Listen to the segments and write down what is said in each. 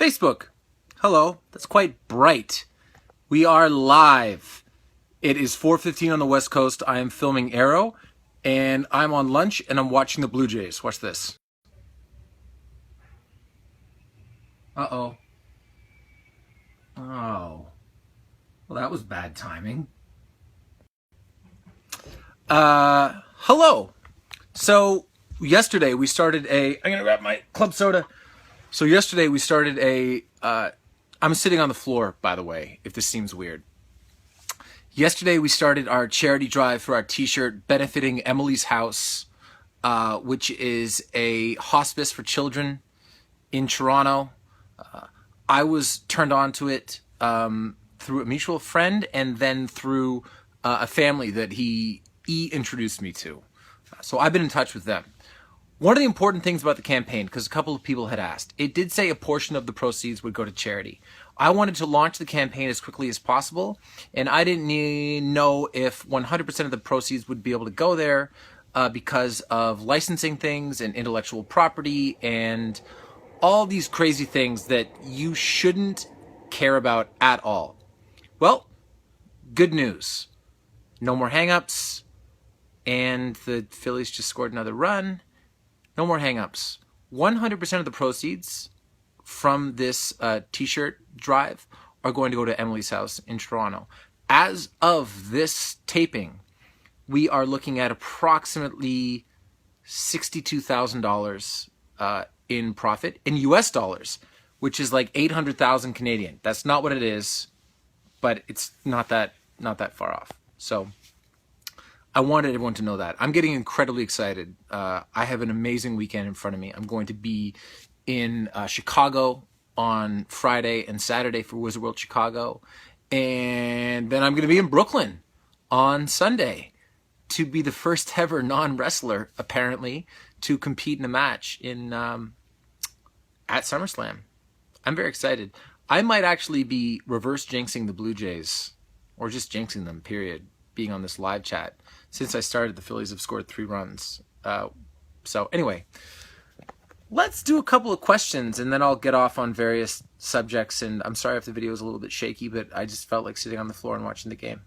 Facebook. Hello. That's quite bright. We are live. It is 4:15 on the West Coast. I am filming Arrow, and I'm on lunch, and I'm watching the Blue Jays. Watch this. Uh-oh. Oh. Well, that was bad timing. Hello. So, yesterday we started I'm going to grab my club soda. So yesterday we started I'm sitting on the floor, by the way, if this seems weird. Yesterday we started our charity drive for our t-shirt benefiting Emily's House, which is a hospice for children in Toronto. I was turned on to it through a mutual friend and then through a family that he introduced me to. So I've been in touch with them. One of the important things about the campaign, because a couple of people had asked, it did say a portion of the proceeds would go to charity. I wanted to launch the campaign as quickly as possible, and I didn't know if 100% of the proceeds would be able to go there because of licensing things and intellectual property and all these crazy things that you shouldn't care about at all. Well, good news. No more hang-ups, and the Phillies just scored another run. No more hang-ups. 100% of the proceeds from this t-shirt drive are going to go to Emily's House in Toronto. As of this taping, we are looking at approximately $62,000 in profit in US dollars, which is like 800,000 Canadian. That's not what it is, but it's not that far off. So I wanted everyone to know that. I'm getting incredibly excited. I have an amazing weekend in front of me. I'm going to be in Chicago on Friday and Saturday for Wizard World Chicago. And then I'm going to be in Brooklyn on Sunday to be the first ever non-wrestler, apparently, to compete in a match in at SummerSlam. I'm very excited. I might actually be reverse jinxing the Blue Jays, or just jinxing them, period, being on this live chat. Since I started, the Phillies have scored 3 runs. So anyway, let's do a couple of questions, and then I'll get off on various subjects. And I'm sorry if the video is a little bit shaky, but I just felt like sitting on the floor and watching the game.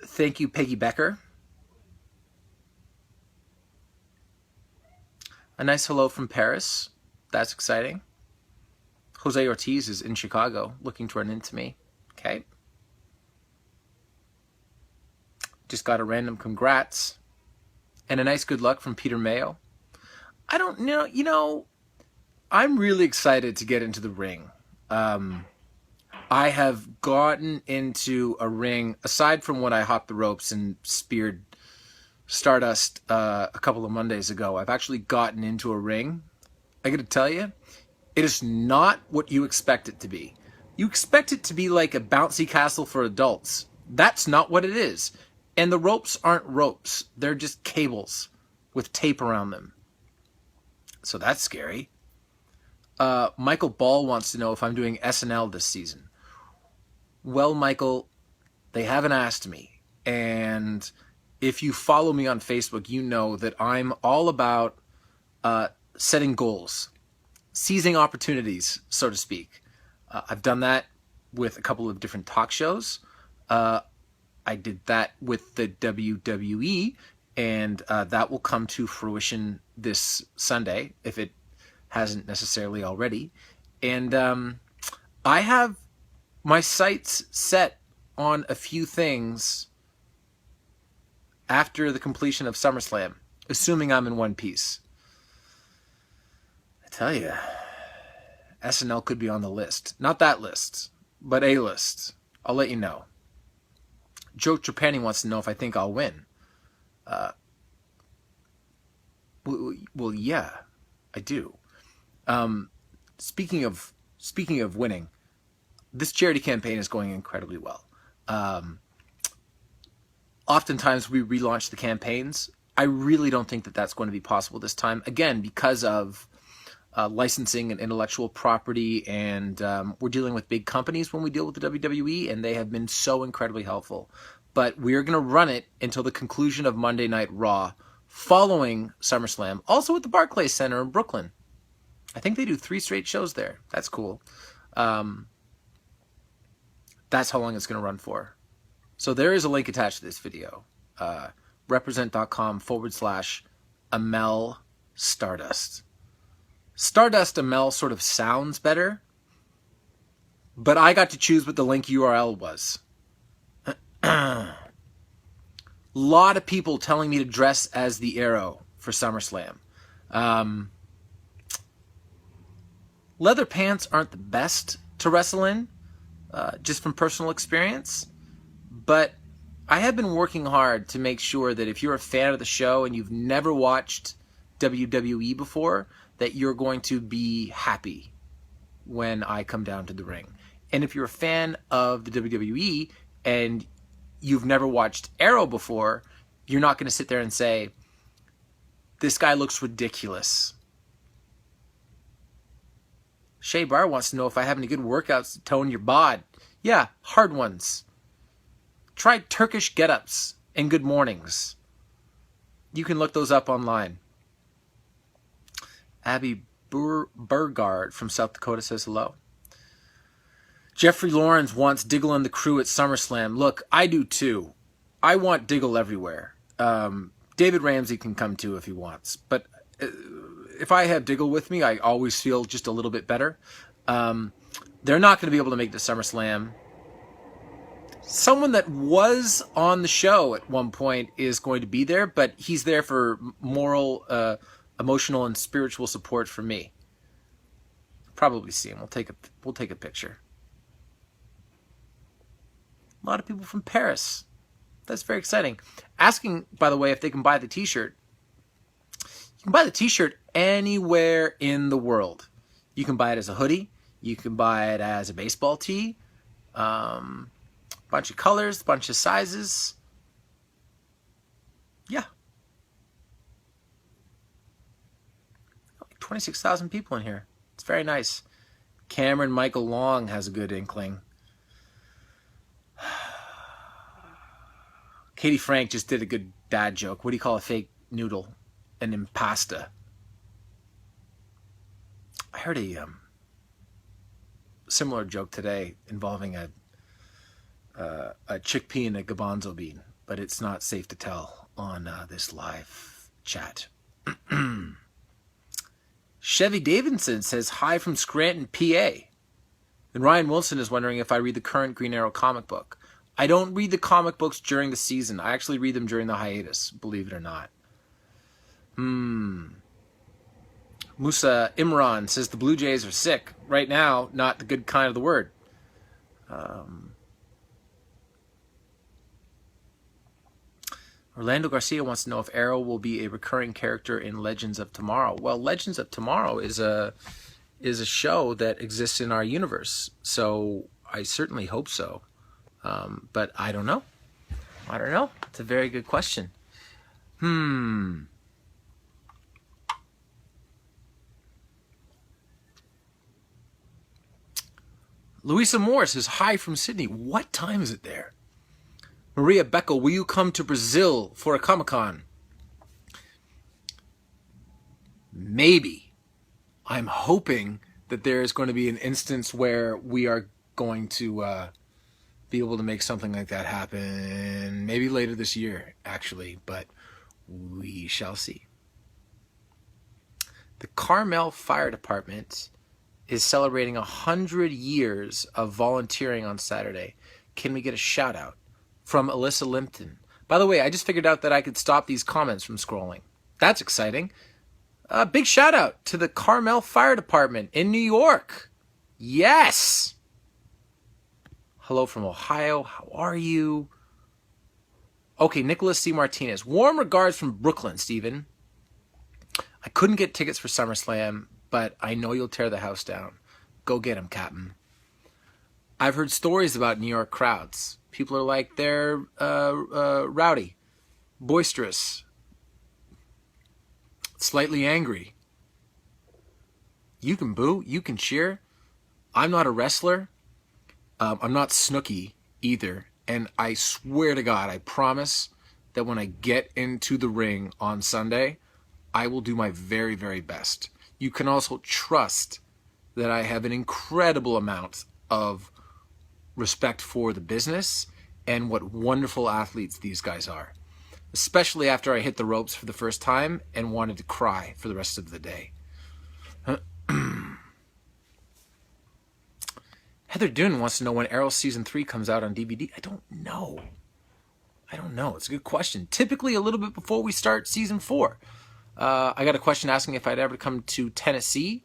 Thank you, Peggy Becker. A nice hello from Paris. That's exciting. Jose Ortiz is in Chicago looking to run into me. Okay. Just got a random congrats. And a nice good luck from Peter Mayo. I don't know, I'm really excited to get into the ring. I have gotten into a ring, aside from when I hopped the ropes and speared Stardust a couple of Mondays ago. I've actually gotten into a ring. I got to tell you, it is not what you expect it to be. You expect it to be like a bouncy castle for adults. That's not what it is. And the ropes aren't ropes. They're just cables with tape around them. So that's scary. Michael Ball wants to know if I'm doing SNL this season. Well, Michael, they haven't asked me. And if you follow me on Facebook, you know that I'm all about setting goals. Seizing opportunities, so to speak. I've done that with a couple of different talk shows. I did that with the WWE, and that will come to fruition this Sunday, if it hasn't necessarily already. And I have my sights set on a few things after the completion of SummerSlam, assuming I'm in one piece. I tell you, SNL could be on the list. Not that list, but a list. I'll let you know. Joe Trapani wants to know if I think I'll win. Well, yeah, I do. Speaking of winning, this charity campaign is going incredibly well. Oftentimes we relaunch the campaigns. I really don't think that that's going to be possible this time. Again, because of licensing and intellectual property, and we're dealing with big companies when we deal with the WWE, and they have been so incredibly helpful. But we're going to run it until the conclusion of Monday Night Raw following SummerSlam, also at the Barclays Center in Brooklyn. I think they do 3 straight shows there. That's cool. That's how long it's going to run for. So there is a link attached to this video. Represent.com/Amell Stardust. Stardust Amell sort of sounds better, but I got to choose what the link URL was. Lot of people telling me to dress as the Arrow for SummerSlam. Leather pants aren't the best to wrestle in, just from personal experience. But I have been working hard to make sure that if you're a fan of the show and you've never watched WWE before, that you're going to be happy when I come down to the ring. And if you're a fan of the WWE and you've never watched Arrow before, you're not going to sit there and say, this guy looks ridiculous. Shay Barr wants to know if I have any good workouts to tone your bod. Yeah, hard ones. Try Turkish get-ups and good mornings. You can look those up online. Abby Burgard from South Dakota says hello. Jeffrey Lawrence wants Diggle and the crew at SummerSlam. Look, I do too. I want Diggle everywhere. David Ramsey can come too if he wants. But if I have Diggle with me, I always feel just a little bit better. They're not going to be able to make the SummerSlam. Someone that was on the show at one point is going to be there, but he's there for moral, emotional, and spiritual support for me. Probably see him. We'll take a picture. A lot of people from Paris. That's very exciting. Asking, by the way, if they can buy the t-shirt. You can buy the t-shirt anywhere in the world. You can buy it as a hoodie. You can buy it as a baseball tee. Bunch of colors, bunch of sizes. Yeah. 26,000 people in here. It's very nice. Cameron Michael Long has a good inkling. Katie Frank just did a good dad joke. What do you call a fake noodle? An impasta. I heard a similar joke today involving a chickpea and a garbanzo bean, but it's not safe to tell on this live chat. Chevy Davidson says hi from Scranton, PA. And Ryan Wilson is wondering if I read the current Green Arrow comic book. I don't read the comic books during the season. I actually read them during the hiatus, believe it or not. Musa Imran says the Blue Jays are sick. Right now, not the good kind of the word. Orlando Garcia wants to know if Arrow will be a recurring character in Legends of Tomorrow. Well, Legends of Tomorrow is a show that exists in our universe, so I certainly hope so. But I don't know. It's a very good question. Louisa Moore says hi from Sydney. What time is it there? Maria Beckel, will you come to Brazil for a Comic-Con? Maybe. I'm hoping that there is going to be an instance where we are going to be able to make something like that happen. Maybe later this year, actually, but we shall see. The Carmel Fire Department is celebrating 100 years of volunteering on Saturday. Can we get a shout out? From Alyssa Limpton. By the way, I just figured out that I could stop these comments from scrolling. That's exciting. A big shout out to the Carmel Fire Department in New York. Yes. Hello from Ohio. How are you? Okay, Nicholas C. Martinez. Warm regards from Brooklyn, Stephen. I couldn't get tickets for SummerSlam, but I know you'll tear the house down. Go get 'em, Captain. I've heard stories about New York crowds. People are like, they're rowdy, boisterous, slightly angry. You can boo, you can cheer. I'm not a wrestler. I'm not Snooki either. And I swear to God, I promise that when I get into the ring on Sunday, I will do my very, very best. You can also trust that I have an incredible amount of respect for the business and what wonderful athletes these guys are. Especially after I hit the ropes for the first time and wanted to cry for the rest of the day. Heather Dune wants to know when Arrow Season 3 comes out on DVD. I don't know. It's a good question. Typically a little bit before we start Season 4. I got a question asking if I'd ever come to Tennessee.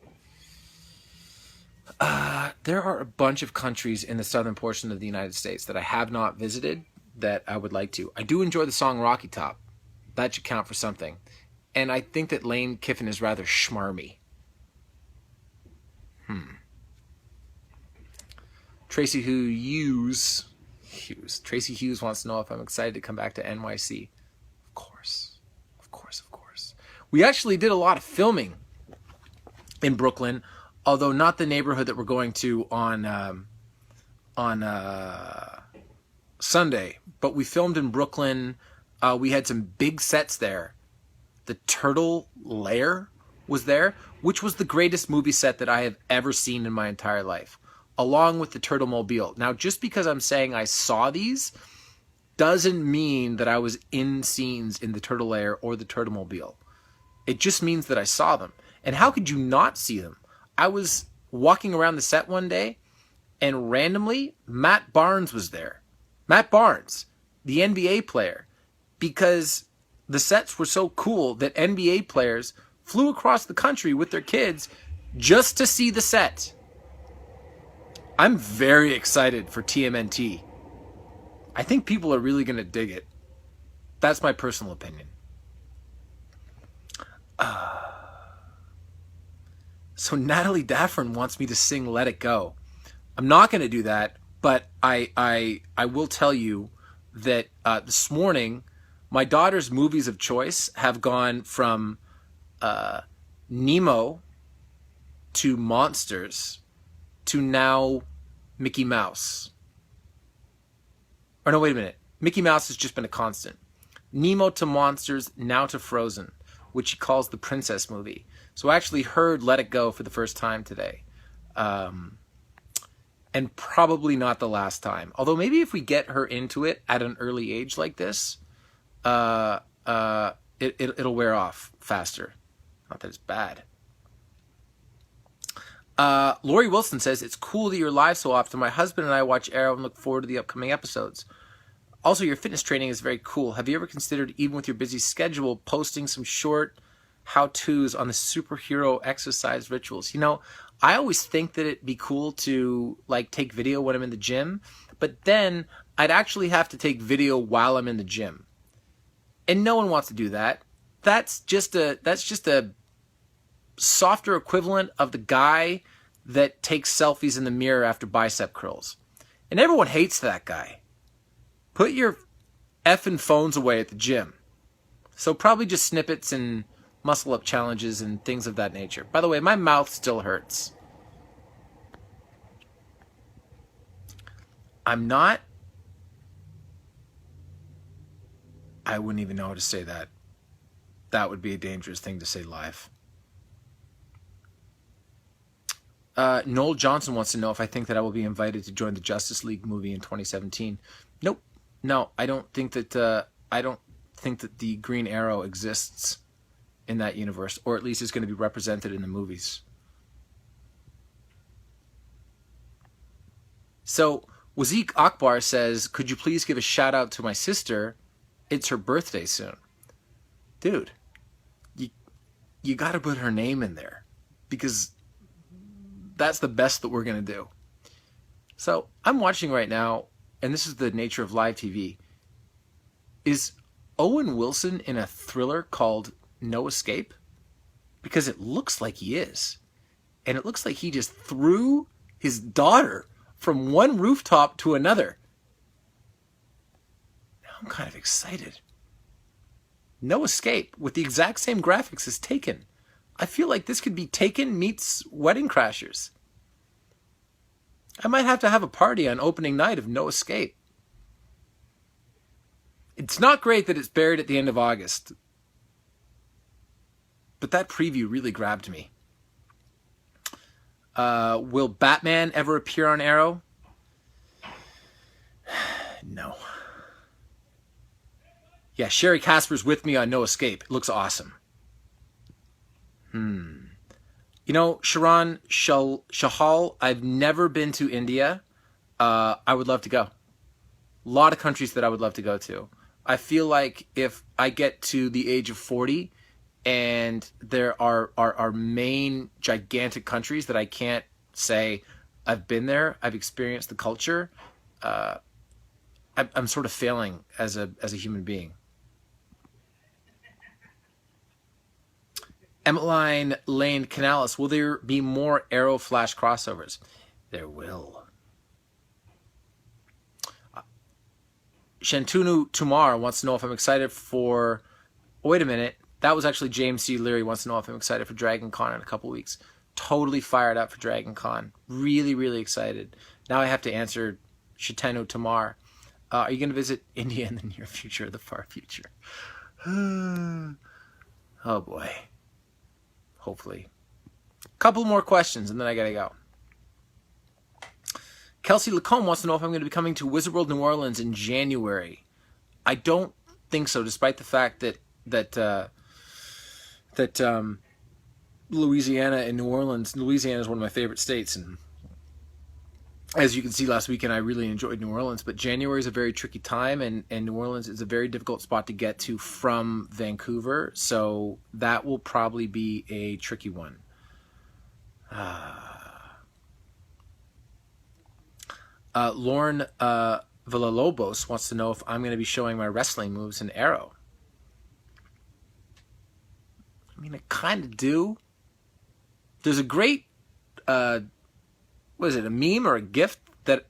There are a bunch of countries in the southern portion of the United States that I have not visited that I would like to. I do enjoy the song Rocky Top. That should count for something. And I think that Lane Kiffin is rather schmarmy. Tracy Hughes wants to know if I'm excited to come back to NYC. Of course. We actually did a lot of filming in Brooklyn, although not the neighborhood that we're going to on Sunday. But we filmed in Brooklyn. We had some big sets there. The Turtle Lair was there, which was the greatest movie set that I have ever seen in my entire life, along with the Turtle Mobile. Now, just because I'm saying I saw these doesn't mean that I was in scenes in the Turtle Lair or the Turtle Mobile. It just means that I saw them. And how could you not see them? I was walking around the set one day, and randomly, Matt Barnes was there. Matt Barnes, the NBA player, because the sets were so cool that NBA players flew across the country with their kids just to see the set. I'm very excited for TMNT. I think people are really going to dig it. That's my personal opinion. So Natalie Daffern wants me to sing Let It Go. I'm not going to do that, but I will tell you that this morning, my daughter's movies of choice have gone from Nemo to Monsters to now Mickey Mouse. Or no, wait a minute. Mickey Mouse has just been a constant. Nemo to Monsters, now to Frozen, which she calls the princess movie. So I actually heard Let It Go for the first time today. And probably not the last time. Although maybe if we get her into it at an early age like this, it'll wear off faster. Not that it's bad. Lori Wilson says, it's cool that you're live so often. My husband and I watch Arrow and look forward to the upcoming episodes. Also, your fitness training is very cool. Have you ever considered, even with your busy schedule, posting some short how-tos on the superhero exercise rituals? You know, I always think that it'd be cool to take video when I'm in the gym, but then I'd actually have to take video while I'm in the gym. And no one wants to do that. That's just a softer equivalent of the guy that takes selfies in the mirror after bicep curls. And everyone hates that guy. Put your effing phones away at the gym. So probably just snippets and muscle up challenges and things of that nature. By the way, my mouth still hurts. I wouldn't even know how to say that. That would be a dangerous thing to say live. Noel Johnson wants to know if I think that I will be invited to join the Justice League movie in 2017. Nope. No, I don't think that the Green Arrow exists in that universe, or at least is going to be represented in the movies. So Wazik Akbar says, could you please give a shout out to my sister? It's her birthday soon. Dude, you got to put her name in there, because that's the best that we're going to do. So I'm watching right now, and this is the nature of live TV. Is Owen Wilson in a thriller called No Escape? Because it looks like he is. And it looks like he just threw his daughter from one rooftop to another. Now I'm kind of excited. No Escape, with the exact same graphics as Taken. I feel like this could be Taken meets Wedding Crashers. I might have to have a party on opening night of No Escape. It's not great that it's buried at the end of August, but that preview really grabbed me. Will Batman ever appear on Arrow? No. Yeah, Sherry Casper's with me on No Escape. It looks awesome. You know, Sharon Shahal, I've never been to India. I would love to go. A lot of countries that I would love to go to. I feel like if I get to the age of 40 and there are main gigantic countries that I can't say I've been there, I've experienced the culture, I'm sort of failing as a human being. Emmeline Lane Canales, will there be more Arrow Flash crossovers? There will. Shantunu Tumar wants to know if I'm excited for... Oh, wait a minute. That was actually James C. Leary wants to know if I'm excited for Dragon Con in a couple weeks. Totally fired up for Dragon Con. Really, really excited. Now I have to answer Shantunu Tumar. Are you going to visit India in the near future or the far future? Oh, boy. Hopefully. Couple more questions and then I gotta go. Kelsey Lacombe wants to know if I'm going to be coming to Wizard World New Orleans in January. I don't think so, despite the fact that Louisiana and New Orleans, Louisiana is one of my favorite states, and as you can see last weekend, I really enjoyed New Orleans, but January is a very tricky time, and New Orleans is a very difficult spot to get to from Vancouver, so that will probably be a tricky one. Lauren Villalobos wants to know if I'm going to be showing my wrestling moves in Arrow. I mean, I kind of do. There's a great, what is it, a meme or a GIF that...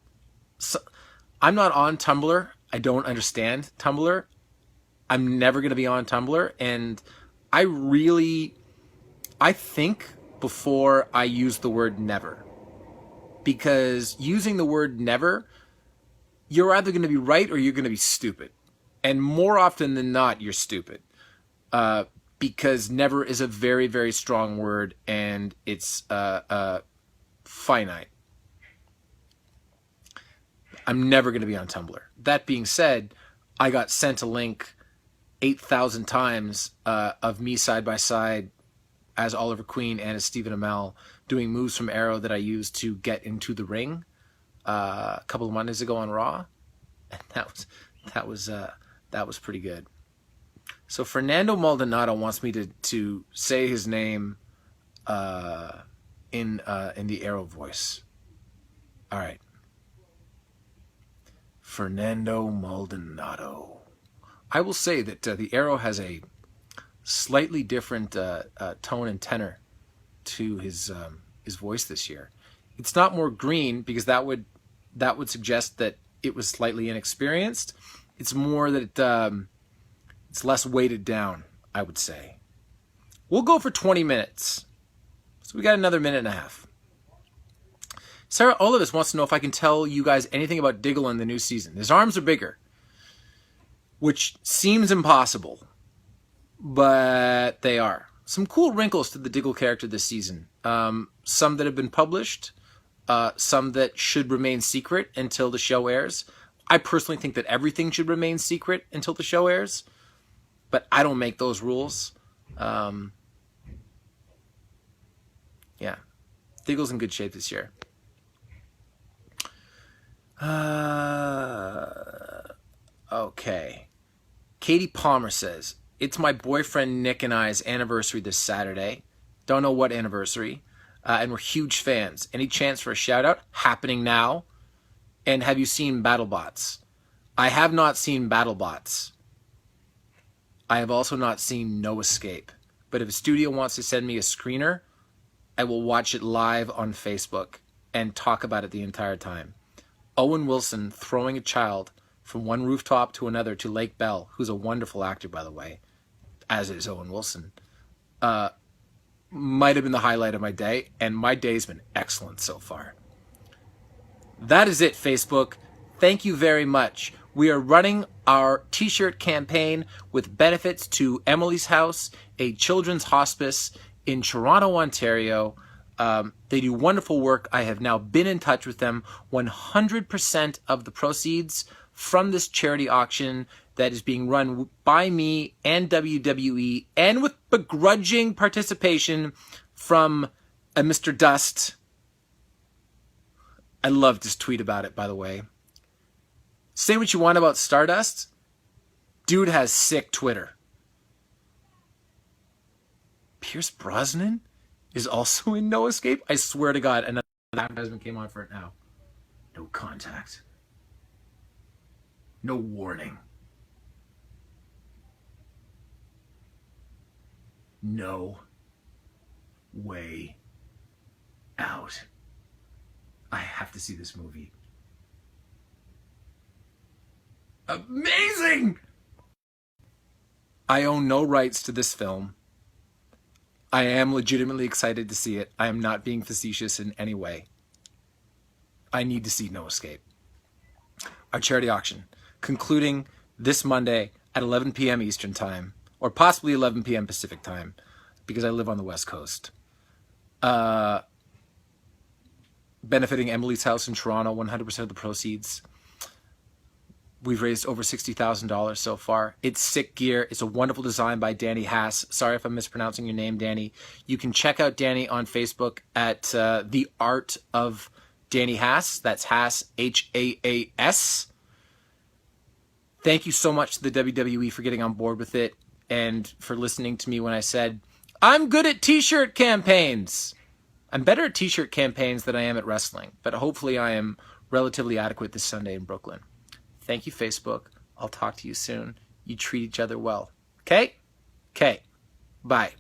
I'm not on Tumblr. I don't understand Tumblr. I'm never going to be on Tumblr. And I think before I use the word never. Because using the word never, you're either going to be right or you're going to be stupid. And more often than not, you're stupid. Because never is a very, very strong word, and it's finite. I'm never going to be on Tumblr. That being said, I got sent a link 8,000 times of me side by side as Oliver Queen and as Stephen Amell doing moves from Arrow that I used to get into the ring a couple of Mondays ago on Raw, and that was pretty good. So Fernando Maldonado wants me to say his name in the Arrow voice. All right. Fernando Maldonado. I will say that the Arrow has a slightly different tone and tenor to his voice this year. It's not more green, because that would suggest that it was slightly inexperienced. It's more that it's less weighted down, I would say. We'll go for 20 minutes. So we got another minute and a half. Sarah Olivis wants to know if I can tell you guys anything about Diggle in the new season. His arms are bigger, which seems impossible, but they are. Some cool wrinkles to the Diggle character this season. Some that have been published, some that should remain secret until the show airs. I personally think that everything should remain secret until the show airs, but I don't make those rules. Yeah. Diggle's in good shape this year. Okay. Katie Palmer says, it's my boyfriend Nick and I's anniversary this Saturday. Don't know what anniversary. And we're huge fans. Any chance for a shout out? Happening now. And have you seen BattleBots? I have not seen BattleBots. I have also not seen No Escape. But if a studio wants to send me a screener, I will watch it live on Facebook and talk about it the entire time. Owen Wilson throwing a child from one rooftop to another to Lake Bell, who's a wonderful actor, by the way, as is Owen Wilson, might have been the highlight of my day, and my day's been excellent so far. That is it, Facebook. Thank you very much. We are running our t-shirt campaign with benefits to Emily's House, a children's hospice in Toronto, Ontario. They do wonderful work. I have now been in touch with them. 100% of the proceeds from this charity auction that is being run by me and WWE, and with begrudging participation from Mr. Dust. I loved his tweet about it, by the way. Say what you want about Stardust. Dude has sick Twitter. Pierce Brosnan is also in No Escape? I swear to God, another advertisement came on for it now. No contact. No warning. No way out. I have to see this movie. Amazing! I own no rights to this film. I am legitimately excited to see it. I am not being facetious in any way. I need to see No Escape. Our charity auction, concluding this Monday at 11 p.m. Eastern Time, or possibly 11 p.m. Pacific Time, because I live on the West Coast. Benefiting Emily's House in Toronto, 100% of the proceeds. We've raised over $60,000 so far. It's sick gear. It's a wonderful design by Danny Haas. Sorry if I'm mispronouncing your name, Danny. You can check out Danny on Facebook at The Art of Danny Haas. That's Haas, Haas. Thank you so much to the WWE for getting on board with it and for listening to me when I said, I'm good at t-shirt campaigns. I'm better at t-shirt campaigns than I am at wrestling, but hopefully I am relatively adequate this Sunday in Brooklyn. Thank you, Facebook. I'll talk to you soon. You treat each other well. Okay? Okay. Bye.